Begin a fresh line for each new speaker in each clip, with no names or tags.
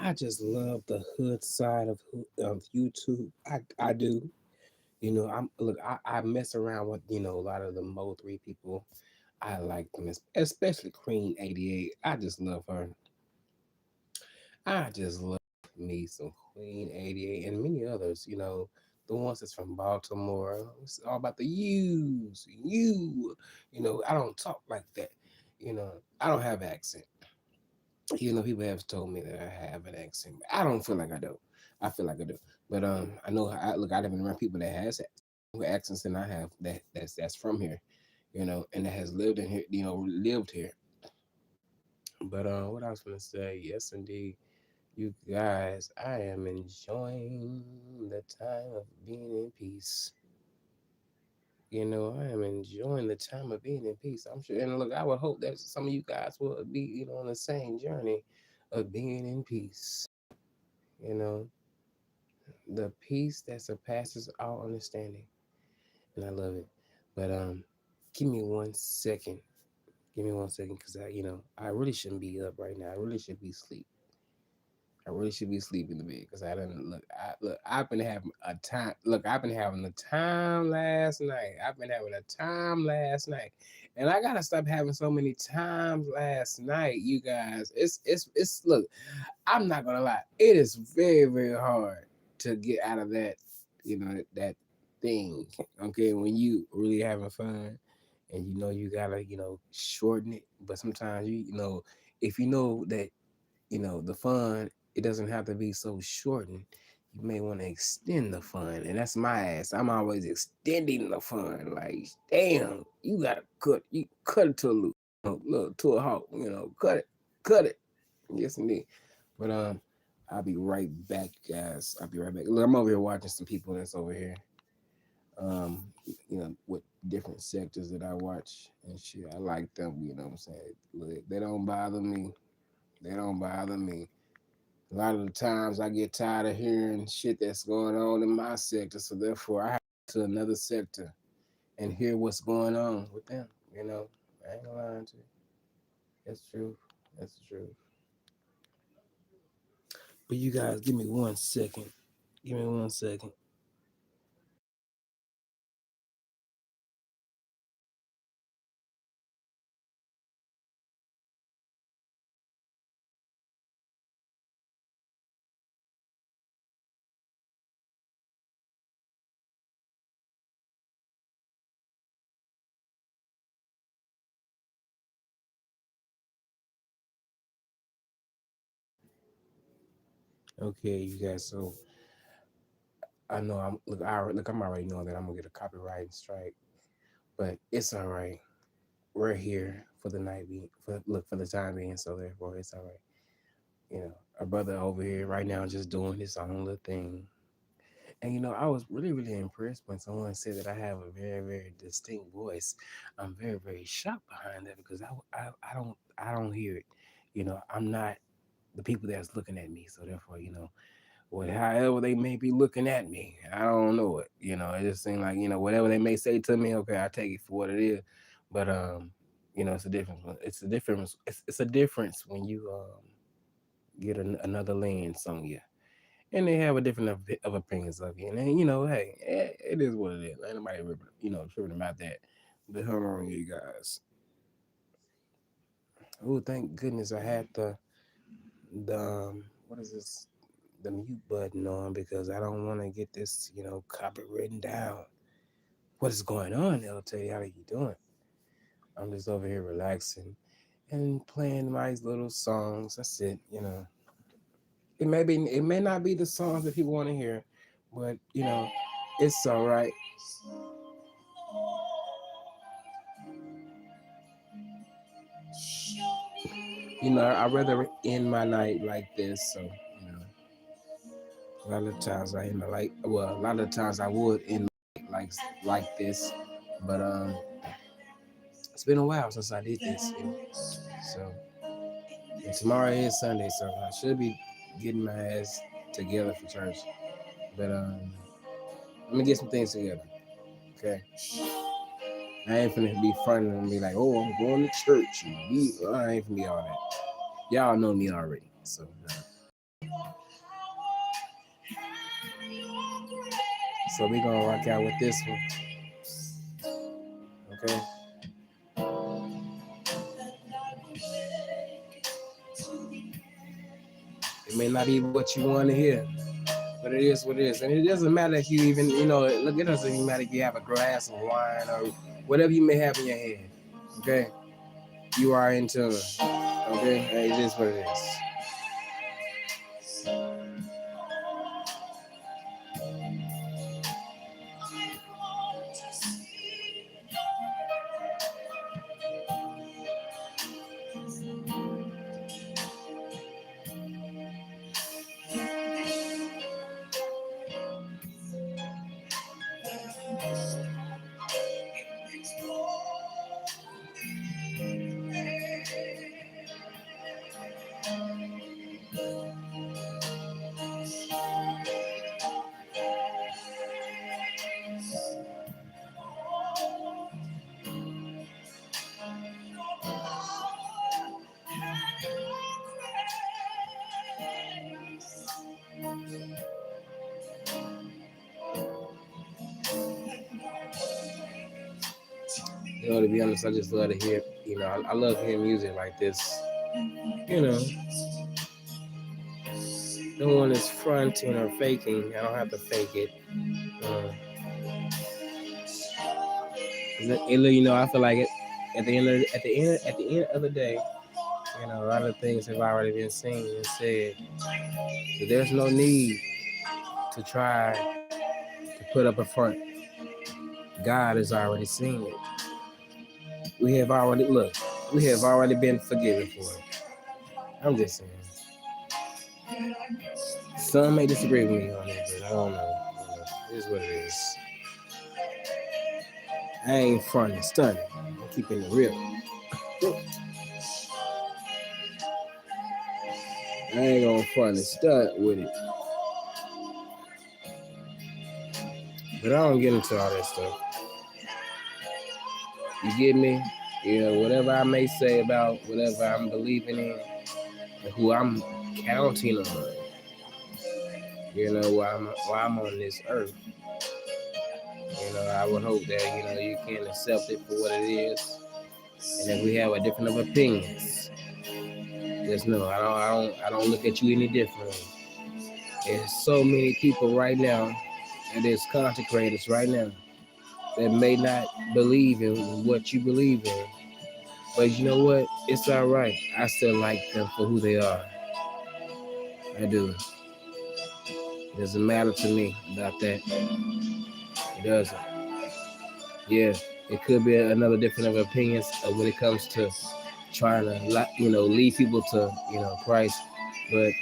I just love the hood side of YouTube. I do. I mess around with a lot of the Mo3 people. I like them, especially Queen 88. I just love her. I just love me some Queen 88 and many others. The ones that's from Baltimore. It's all about the U's. You. I don't talk like that. I don't have an accent. People have told me that I have an accent. I don't feel like I do. I feel like I do. But I know I've been around people that has accents than I have that's from here, and that has lived in here, lived here. But what I was gonna say, yes indeed, you guys, I am enjoying the time of being in peace. I am enjoying the time of being in peace. I'm sure, and look, I would hope that some of you guys will be, on the same journey of being in peace. You know, the peace that surpasses all understanding, and I love it. But give me 1 second. Give me 1 second, because I really shouldn't be up right now. I really should be asleep. I really should be sleeping in the bed, because I didn't look. I've been having a time. Look, I've been having a time last night. I've been having a time last night, and I gotta stop having so many times last night. You guys, it's. Look, I'm not gonna lie. It is very very hard to get out of that. That thing. Okay, when you really having fun, and you gotta shorten it. But sometimes if you know that the fun, it doesn't have to be so shortened. You may want to extend the fun, and that's my ass. I'm always extending the fun. Like, damn, you cut it to a loop, look, to a halt. Cut it. Yes, indeed. But I'll be right back, guys. I'll be right back. Look, I'm over here watching some people that's over here. Um, with different sectors that I watch and shit. I like them. You know what I'm saying? Look, they don't bother me. They don't bother me. A lot of the times I get tired of hearing shit that's going on in my sector, so therefore I have to go to another sector and hear what's going on with them. I ain't gonna lie to you. That's true. That's the truth. But you guys, give me 1 second. Give me 1 second. Okay, you guys. So I know I'm already knowing that I'm gonna get a copyright strike, but it's all right. We're here for the night being, for the time being. So therefore, it's all right. Our brother over here right now just doing his own little thing. And I was really, really impressed when someone said that I have a very, very distinct voice. I'm very, very shocked behind that, because I don't hear it. I'm not the people that's looking at me. So therefore, however they may be looking at me, I don't know it. It just seems like whatever they may say to me, okay, I take it for what it is. But it's a difference. It's a difference. It's a difference when you get another lens on you, and they have a different of opinions of you. And then, hey, it is what it is. Ain't nobody tripping about that. But hold on, you guys. Oh, thank goodness I had the what is this, the mute button on, because I don't want to get this copy written down. What is going on, LT? How are you doing? I'm just over here relaxing and playing my little songs. That's it. It may not be the songs that people want to hear, but it's all right. I'd rather end my night like this. So, a lot of times I end my light. Well, a lot of times I would end like this, but it's been a while since I did this. So, and tomorrow is Sunday, so I should be getting my ass together for church. But let me get some things together. Okay. I ain't finna be fronting and be like, oh, I'm going to church. I ain't finna be all that. Y'all know me already. So So we're gonna rock out with this one. Okay. It may not be what you want to hear, but it is what it is. And it doesn't matter if you even, look, it doesn't even matter if you have a glass of wine or whatever you may have in your hand. Okay? You are in tune. Okay? And it is what it is. To be honest, I just love to hear, I love hearing music like this. No one is fronting or faking. I don't have to fake it. I feel like it at the end of the day, a lot of things have already been seen and said. So there's no need to try to put up a front. God has already seen it. We have already been forgiven for it. I'm just saying. Some may disagree with me on it, but I don't know. It is what it is. I ain't fronting, stunning. I'm keeping it real. I ain't gonna front and stunt with it. But I don't get into all that stuff. You get me? Whatever I may say about whatever I'm believing in, and who I'm counting on, while I'm on this earth. I would hope that, you can accept it for what it is. And if we have a different of opinions, just know I don't look at you any differently. There's so many people right now, and there's content creators right now that may not believe in what you believe in. But you know what? It's all right. I still like them for who they are. I do. It doesn't matter to me about that. It doesn't. Yeah, it could be another different of opinions when it comes to trying to, lead people to, Christ. But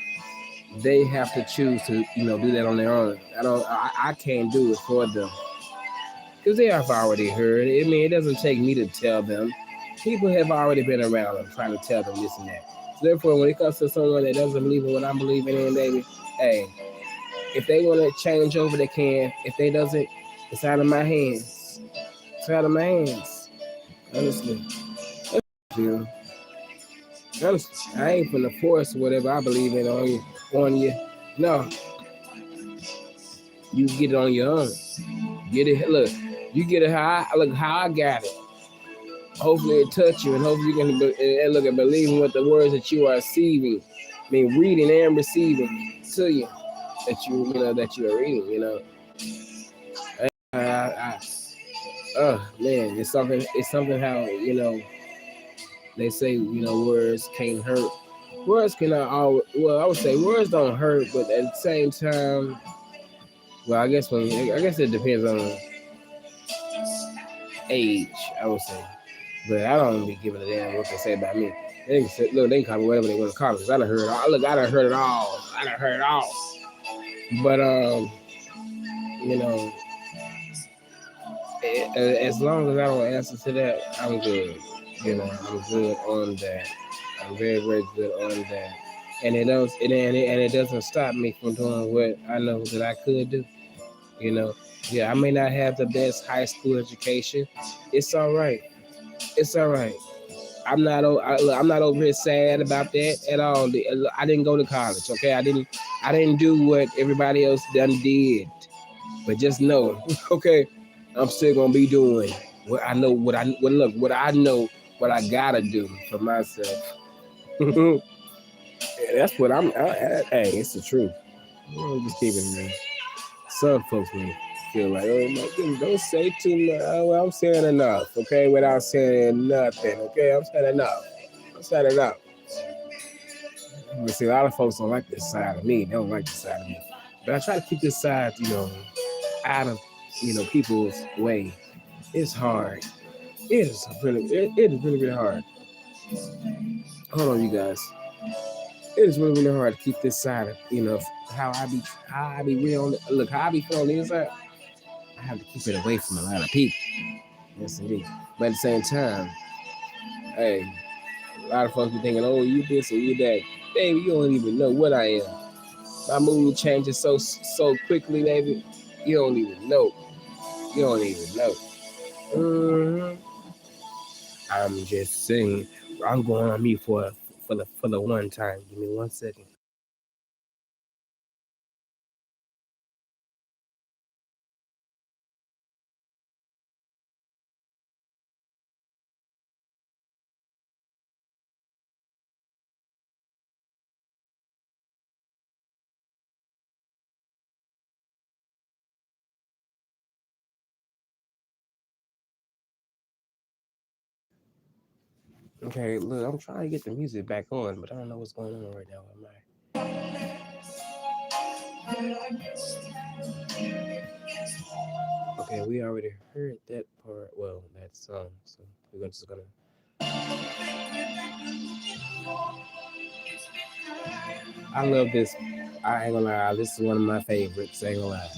they have to choose to, do that on their own. I can't do it for them. Because they have already heard. I mean, it doesn't take me to tell them. People have already been around them trying to tell them this and that. So therefore, when it comes to someone that doesn't believe in what I'm believing in, baby, hey, if they want to change over, they can. If they doesn't, it's out of my hands. It's out of my hands. Honestly. Honestly, I ain't finna force whatever I believe in on you. No. You get it on your own. Get it. Look, you get it how I got it. Hopefully it touch you, and hopefully you can look and believe in what the words that you are receiving, reading and receiving to you, that you are reading. Man, it's something how they say words can't hurt. Words cannot always. Well, I would say words don't hurt, but at the same time, well, I guess it depends on age. I would say. But I don't be giving a damn what they say about me. They can call me whatever they want to call me. I done heard it all. Look, I done heard it all. But as long as I don't answer to that, I'm good. I'm good on that. I'm very, very good on that. And it doesn't stop me from doing what I know that I could do. Yeah, I may not have the best high school education. It's all right. It's all right. I'm not over here sad about that at all. I didn't go to college, okay? I didn't do what everybody else done did. But just know, okay, I'm still gonna be doing what I know, what I know, what I gotta do for myself. That's what hey, it's the truth. Just keep it, man. Some folks may feel like, oh my goodness, don't say too much. Oh, well, I'm saying enough, okay, without saying nothing, okay? I'm saying enough. I'm saying enough. But see, a lot of folks don't like this side of me. They don't like this side of me. But I try to keep this side, out of, people's way. It's hard. It is really, really hard. Hold on, you guys. It is really, really hard to keep this side of, how I be real. Look, how I be feeling on the inside. I have to keep it away from a lot of people. Yes, indeed. But at the same time, hey, a lot of folks be thinking, oh, you this or you that. Baby, you don't even know what I am. My mood changes so quickly, baby. You don't even know. You don't even know. Mm-hmm. I'm just saying. I'm going on mute for the one time. Give me 1 second. Okay, look, I'm trying to get the music back on, but I don't know what's going on right now with Okay, we already heard that part. Well, that song. So we're just gonna. I love this. I ain't gonna lie. This is one of my favorites. Ain't gonna lie.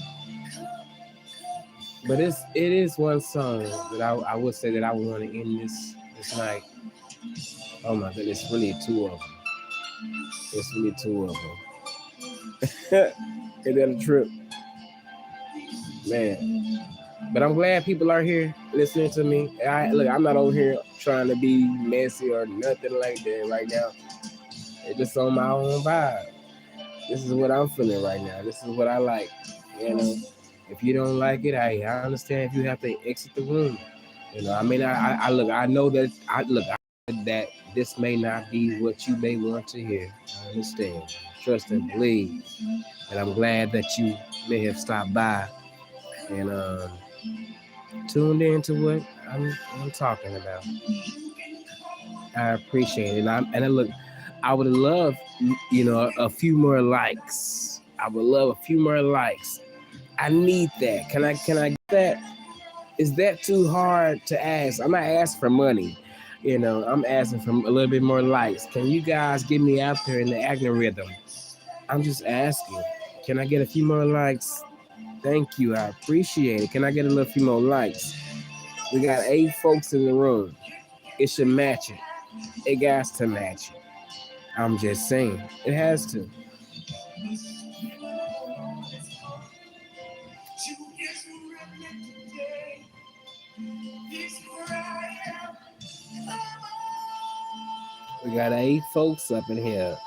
But it is one song that I would say that I would want to end this night. Oh my goodness, it's really two of them. It's really two of them. Ain't that a trip, man? But I'm glad people are here listening to me. Look, I'm not over here trying to be messy or nothing like that right now. It's just on my own vibe. This is what I'm feeling right now. This is what I like. You know, if you don't like it, I understand if you have to exit the room. I mean, I look. I know that that this may not be what you may want to hear. I understand. Trust and believe. And I'm glad that you may have stopped by and tuned into what I'm talking about. I appreciate it. And I look, I would love, a few more likes. I would love a few more likes. I need that. Can I get that? Is that too hard to ask? I'm not asking for money. I'm asking for a little bit more likes. Can you guys get me out there in the algorithm? I'm just asking. Can I get a few more likes? Thank you. I appreciate it. Can I get a little few more likes? We got 8 folks in the room. It should match it. It has to match it. I'm just saying. It has to. We got 8 folks up in here.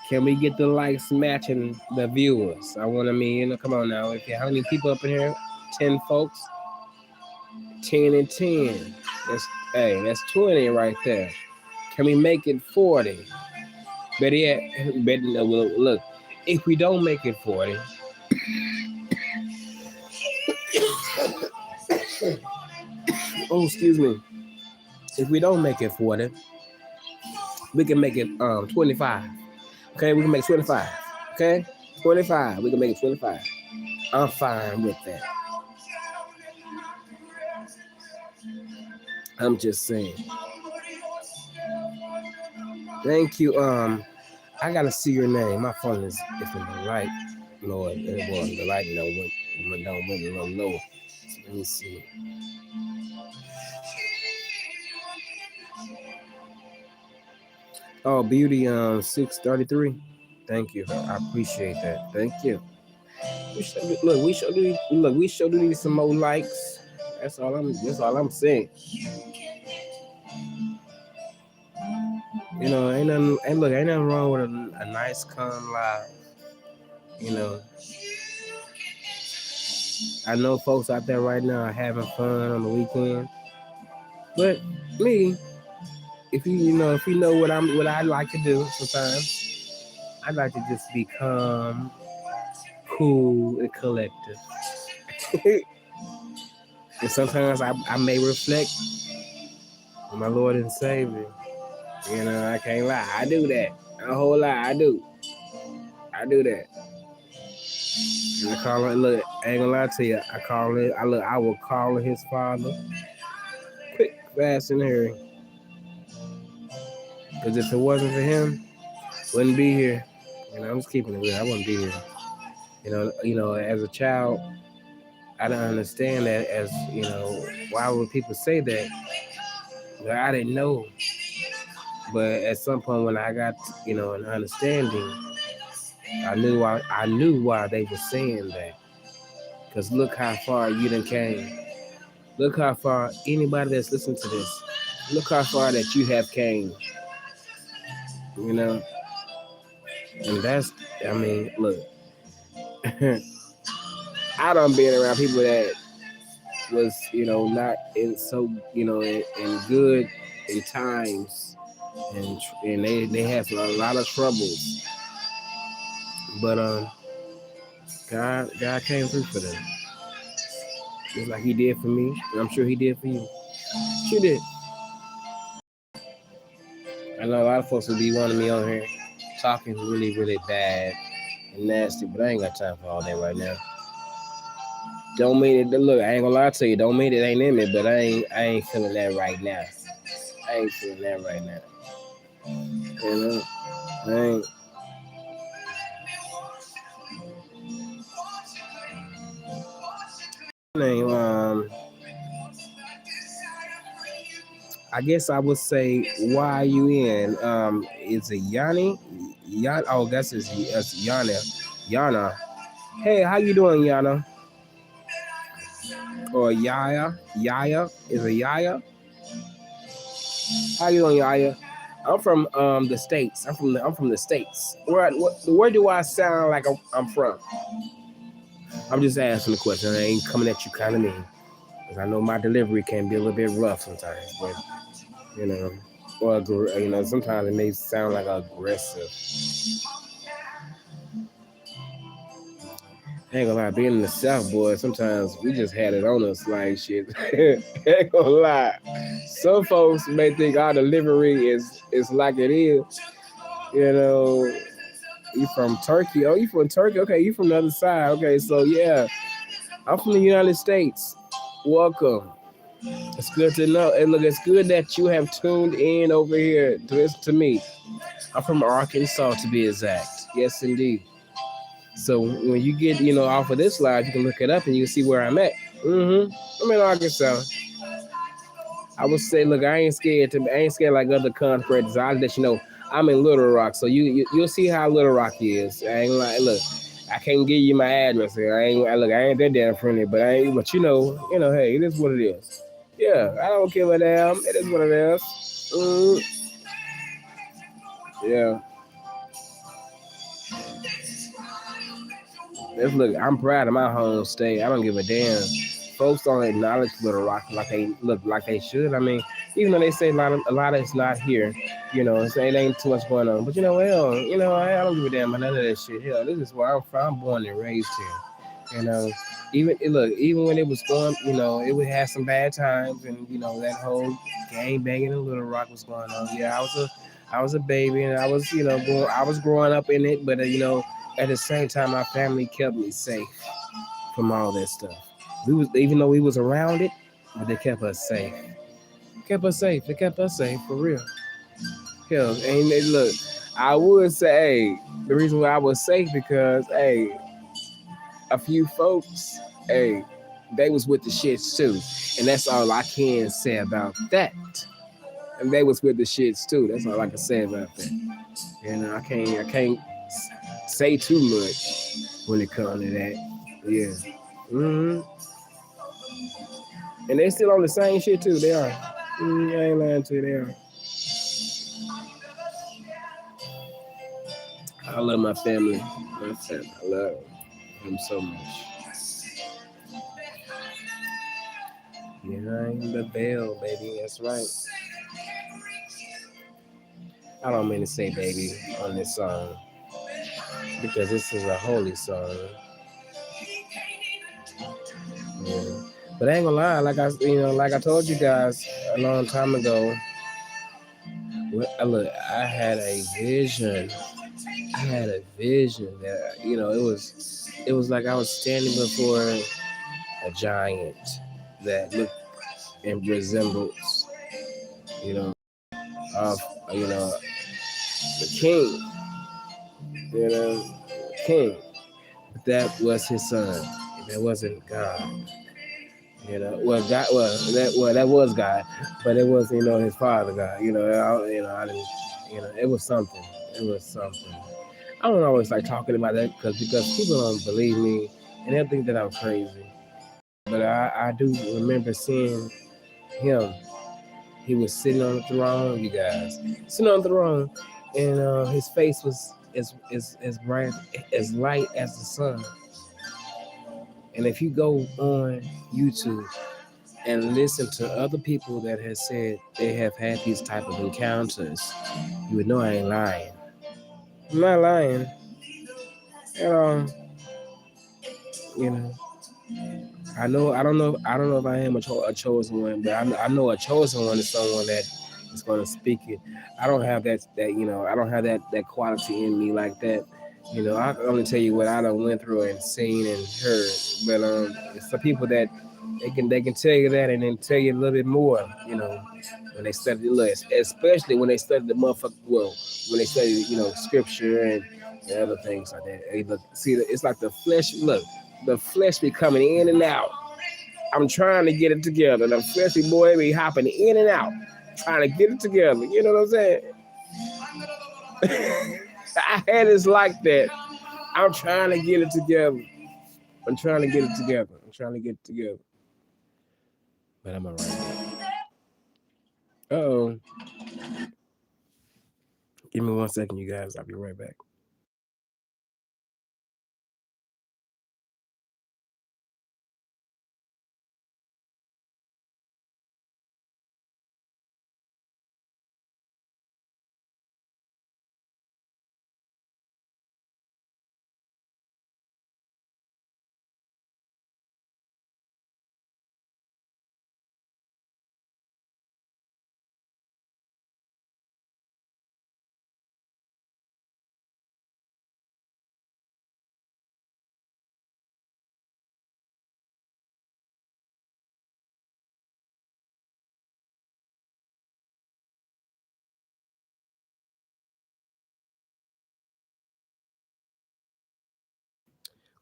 Can we get the likes matching the viewers? Come on now. How many people up in here? 10 folks? 10 and 10. That's 20 right there. Can we make it 40? Better yet, look, if we don't make it 40, oh, excuse me. If we don't make it 40, we can make it 25. Okay, we can make 25. Okay, 25. We can make it 25. I'm fine with that. I'm just saying. Thank you. I gotta see your name. My phone is in the light. Lord, the light went down a little low. So let me see. Oh, Beauty 633. Thank you. I appreciate that. Thank you. We should do need some more likes. That's all I'm saying. ain't nothing wrong with a nice calm live. You know, I know folks out there right now are having fun on the weekend, but me, if you know what I like to do sometimes, I like to just be calm, cool, and collective. And sometimes I may reflect on my Lord and Savior. I can't lie. I do that. A whole lot. I do. I do that. And I call it, look, I ain't gonna lie to you. I will call his father quick, fast, and hurry. Because if it wasn't for him, wouldn't be here. I'm just keeping it real. I wouldn't be here. As a child, I didn't understand that why would people say that? Well, I didn't know. But at some point when I got, an understanding, I knew why they were saying that. Because look how far you done came. Look how far anybody that's listening to this, look how far that you have came. And look, I done been around people that was, not in so, in good in times, and they had a lot of troubles, but God came through for them, just like He did for me, and I'm sure He did for you. Sure did. I know a lot of folks will be wanting me on here talking really, really bad and nasty, but I ain't got time for all that right now. Don't mean it. Look, I ain't gonna lie to you. Don't mean it ain't in me, but I ain't feeling that right now. I ain't feeling that right now. I ain't. I guess I would say, why are you in? Is it Yanni? Oh, that's Yana. Yana. Hey, how you doing, Yana? Or Yaya? Yaya? Is it Yaya? How you doing, Yaya? I'm from the States. I'm from the States. Where do I sound like I'm from? I'm just asking the question. I ain't coming at you kind of mean, because I know my delivery can be a little bit rough sometimes, but or sometimes it may sound like aggressive. I ain't gonna lie, being in the South, boy, sometimes we just had it on us like shit. Ain't gonna lie. Some folks may think our delivery is like it is. You from Turkey? Oh, you from Turkey? Okay, you from the other side. Okay, so yeah, I'm from the United States. Welcome. It's good to know. And look, it's good that you have tuned in over here to listen to me. I'm from Arkansas, to be exact. Yes, indeed. So when you get, off of this live, you can look it up and you can see where I'm at. I'm in Arkansas. I would say, look, I ain't scared like other countries. I'll let you know I'm in Little Rock, so you'll see how Little Rock is. I ain't like, look, I can't give you my address here. I ain't that damn friendly, but hey, it is what it is. Yeah, I don't give a damn. It is what it is. Yeah. Look, I'm proud of my home state. I don't give a damn. Folks don't acknowledge Little Rock like they should. I mean, even though they say a lot of it's not here, it ain't too much going on. But I don't give a damn about none of that shit. Hell, this is where I'm from. I'm born and raised here. Even when it was going, it would have some bad times, and that whole gang banging in Little Rock was going on. Yeah, I was a baby, and I was I was growing up in it, but at the same time, my family kept me safe from all that stuff. Even though we was around it, but they kept us safe. They kept us safe for real. Hell, and look, I would say, the reason why I was safe because, a few folks, they was with the shits too, and that's all I can say about that. And they was with the shits too. That's all I can say about that. I can't say too much when it comes to that. Yeah. And they still on the same shit too. They are. I ain't lying to you. They are. I love my family. My family. I love him so much. Behind the veil, baby. That's right. I don't mean to say baby on this song because this is a holy song. Yeah. But I ain't gonna lie, like I told you guys a long time ago. Look, I had a vision. I had a vision that it was like I was standing before a giant that looked and resembles, you know, of the king, king. But that was his son. That wasn't God. That was God, but it was his father God. I didn't. It was something. It was something. I don't always like talking about that because people don't believe me and they think that I'm crazy. But I do remember seeing him. He was sitting on the throne, you guys, sitting on the throne, and his face was as bright, as light as the sun. And if you go on YouTube and listen to other people that have said they have had these type of encounters, you would know I ain't lying. I'm not lying at all. I don't know if I am a chosen one, but I know a chosen one is someone that is going to speak it. I don't have that I don't have that quality in me like that. I can only tell you what I done went through and seen and heard. But it's the people that they can tell you that and then tell you a little bit more. When they study the list, especially when they study the motherfucker. Well, when they study scripture and other things like that. Hey, look, see, it's like the flesh. Look. The flesh be coming in and out. I'm trying to get it together. The fleshy boy be hopping in and out, trying to get it together. You know what I'm saying? I had this like that. I'm trying to get it together. I'm trying to get it together. But I'm all right. Uh-oh. Give me 1 second, you guys. I'll be right back.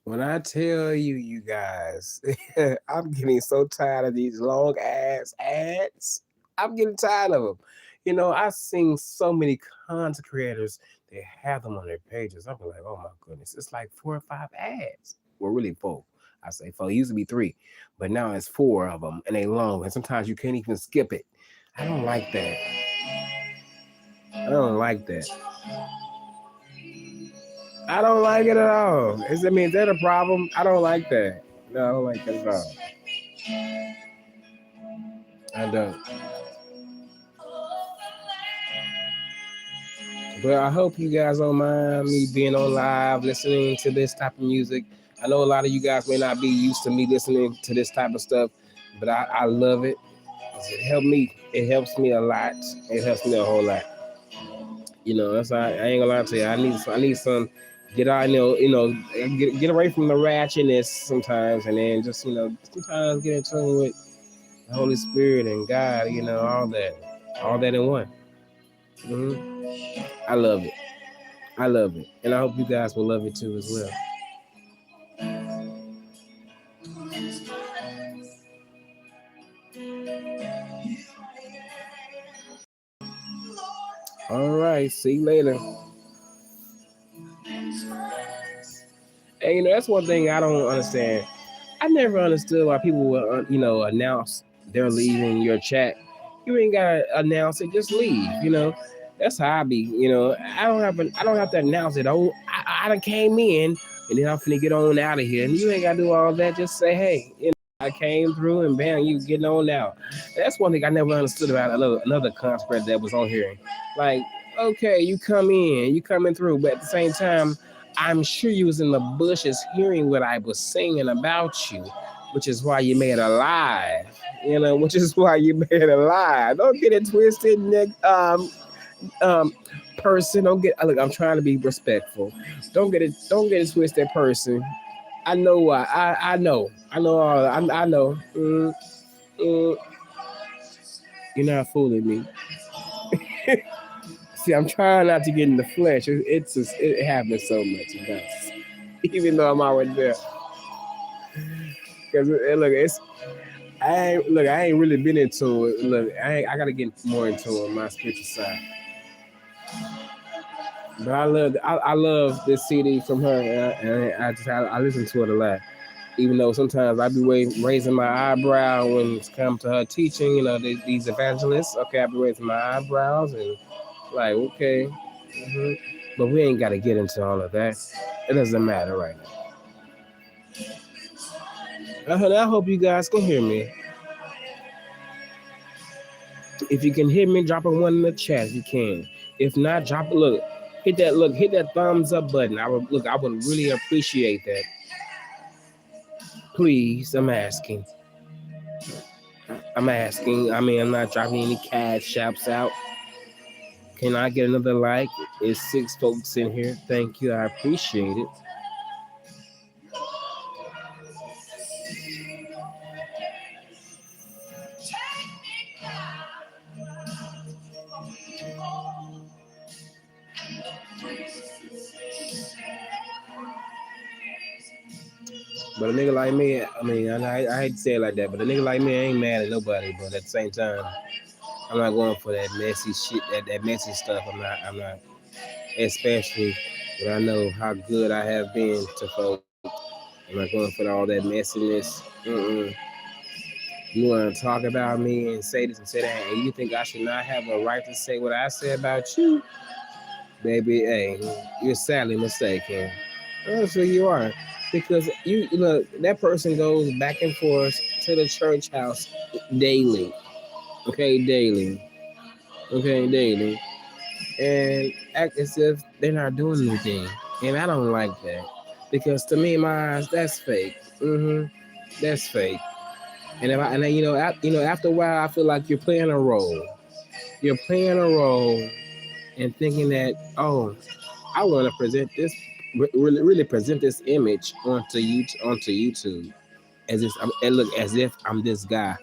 When I tell you guys, I'm getting so tired of these long ass ads. I'm getting tired of them. I've seen so many content creators, they have them on their pages. I'm like, oh my goodness, it's like 4 or 5 ads. Well, really 4. I say 4. It used to be 3, but now it's 4 of them, and they long. And sometimes you can't even skip it. I don't like that. I don't like that. I don't like it at all. Is that a problem? I don't like that. No, I don't like that at all. I don't. But I hope you guys don't mind me being on live, listening to this type of music. I know a lot of you guys may not be used to me listening to this type of stuff, but I love it. It helped me. It helps me a lot. It helps me a whole lot. That's I ain't gonna lie to you. I need some get out, get away from the ratchetness sometimes, and then just sometimes get in tune with the Holy Spirit and God. All that in one. Mm-hmm. I love it. I love it, and I hope you guys will love it too as well. All right, see you later. And that's one thing I don't understand. I never understood why people will, announce they're leaving your chat. You ain't gotta announce it, just leave. That's how I be. I don't have to announce it. Oh, I done came in, and then I'm finna get on out of here. And you ain't gotta do all that. Just say, hey, I came through, and bam, you getting on out. That's one thing I never understood about another conference that was on here. Like, okay, you coming through, but at the same time, I'm sure you was in the bushes hearing what I was singing about you, which is why you made a lie. Which is why you made a lie. Don't get it twisted, Nick. Um, person. Don't get. Look, I'm trying to be respectful. Don't get it twisted, person. I know why. I know. I know all. I know. Mm, you're not fooling me. See, I'm trying not to get in the flesh. It happens so much. It does. Even though I'm already there. Because look, I ain't really been into it. Look, I gotta get more into it, my spiritual side. But I love this CD from her, and I listen to it a lot. Even though sometimes I be raising my eyebrow when it's come to her teaching, these evangelists. Okay, I be raising my eyebrows and like, okay, but we ain't got to get into all of that. It doesn't matter right now. I hope you guys can hear me. If you can hear me, drop a one in the chat if you can. If not, hit that thumbs up button. I would really appreciate that. Please, I'm asking. I mean, I'm not dropping any cash shops out. Can I get another like? It's 6 folks in here. Thank you. I appreciate it. But a nigga like me, I mean, I hate to say it like that, but a nigga like me ain't mad at nobody. But at the same time, I'm not going for that messy shit, that messy stuff. I'm not. Especially when I know how good I have been to folks. I'm not going for all that messiness. You want to talk about me and say this and say that, and you think I should not have a right to say what I say about you? Baby, hey, you're sadly mistaken. Honestly, you are. Because you look, that person goes back and forth to the church house daily. Okay, daily. Okay, daily. And act as if they're not doing anything. And I don't like that. Because to me, in my eyes, that's fake. That's fake. And after a while, I feel like you're playing a role. You're playing a role and thinking that, oh, I want to present this, really present this image onto YouTube, as if I'm this guy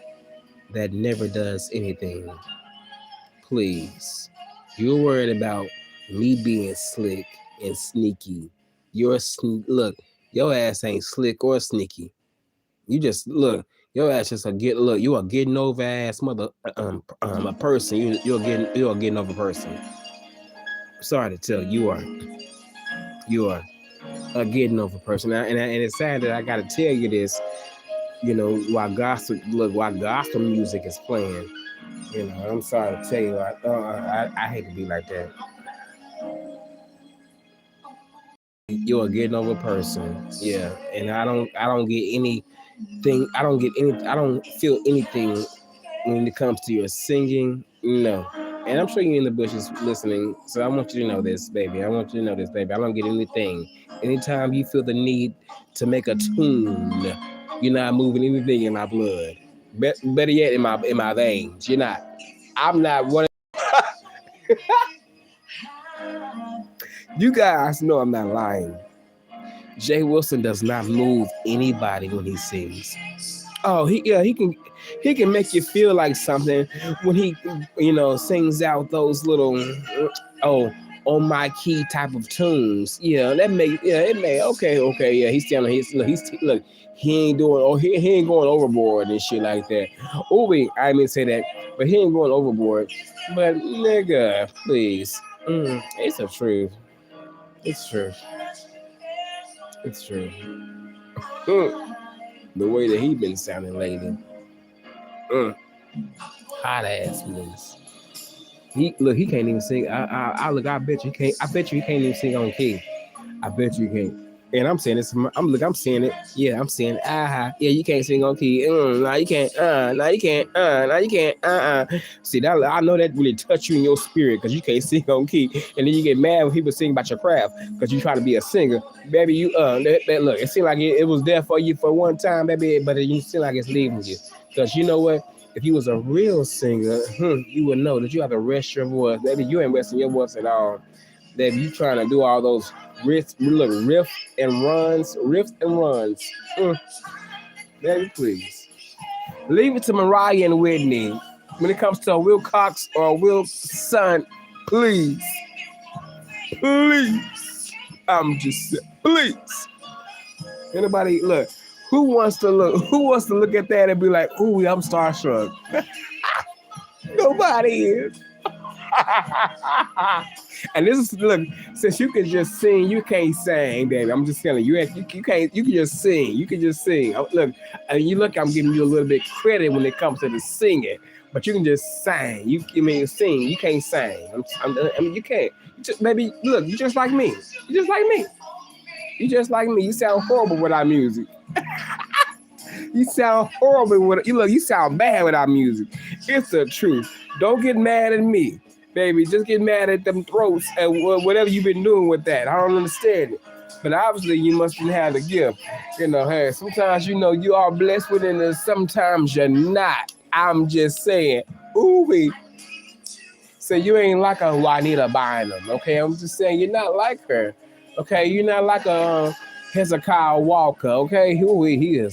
that never does anything. Please, you're worried about me being slick and sneaky. Look, your ass ain't slick or sneaky. You just look. Your ass just you a getting over ass a person. You're a getting over person. Sorry to tell you, you are a getting over person. And it's sad that I got to tell you this. While gospel music is playing. I'm sorry to tell you. I hate to be like that. You're a getting over person. Yeah, and I don't get anything. I don't feel anything when it comes to your singing. No. And I'm sure you're in the bushes listening. So I want you to know this, baby. I don't get anything. Anytime you feel the need to make a tune, you're not moving anything in my blood. Better yet, in my veins. You're not. I'm not one. You guys know I'm not lying. Jay Wilson does not move anybody when he sings. Oh, he can make you feel like something when he sings out those little on my key type of tunes. Yeah, it may okay, yeah, he's telling look, he ain't doing he ain't going overboard and shit like that. Oh wait, I didn't say that, but he ain't going overboard. But nigga, please. It's the truth. It's true. It's true. The way that he been sounding lately. Hot ass moves. He can't even sing. I look. I bet you he can't. I bet you he can't even sing on key. I bet you can't. And I'm saying this. I'm saying it. Yeah, I'm saying. Yeah, you can't sing on key. No, you can't. No, you can't. No, you can't. See that? I know that really touch you in your spirit because you can't sing on key, and then you get mad when people sing about your craft because you try to be a singer, baby. You that look. It seemed like it was there for you for one time, baby, but you seem like it's leaving you because you know what? If you was a real singer, you would know that you have to rest your voice, baby. You ain't resting your voice at all. That you trying to do all those riffs and runs. Baby, please. Leave it to Mariah and Whitney. When it comes to a Wilcox or a Wilson, please. Please. I'm just saying, please. Anybody look, who wants to look at that and be like, ooh, I'm starstruck? Nobody is. And this is look, since you can just sing, you can't sing, baby. I'm just telling you, you can't. You can just sing. You can just sing. Look, and you look, I'm giving you a little bit credit when it comes to the singing, but you can just sing. You mean sing? You can't sing. I mean, you can't. Baby, look, you just like me. You just like me. You just like me. You sound horrible without music. You sound horrible with you. Look, you sound bad without music. It's the truth. Don't get mad at me. Baby, just get mad at them throats and whatever you've been doing with that. I don't understand it. But obviously, you must have the gift. You know, hey, sometimes, you are blessed with it, and sometimes you're not. I'm just saying, ooh, so you ain't like a Juanita Bynum, okay? I'm just saying, you're not like her, okay? You're not like a Hezekiah Walker, okay? Ooh, he is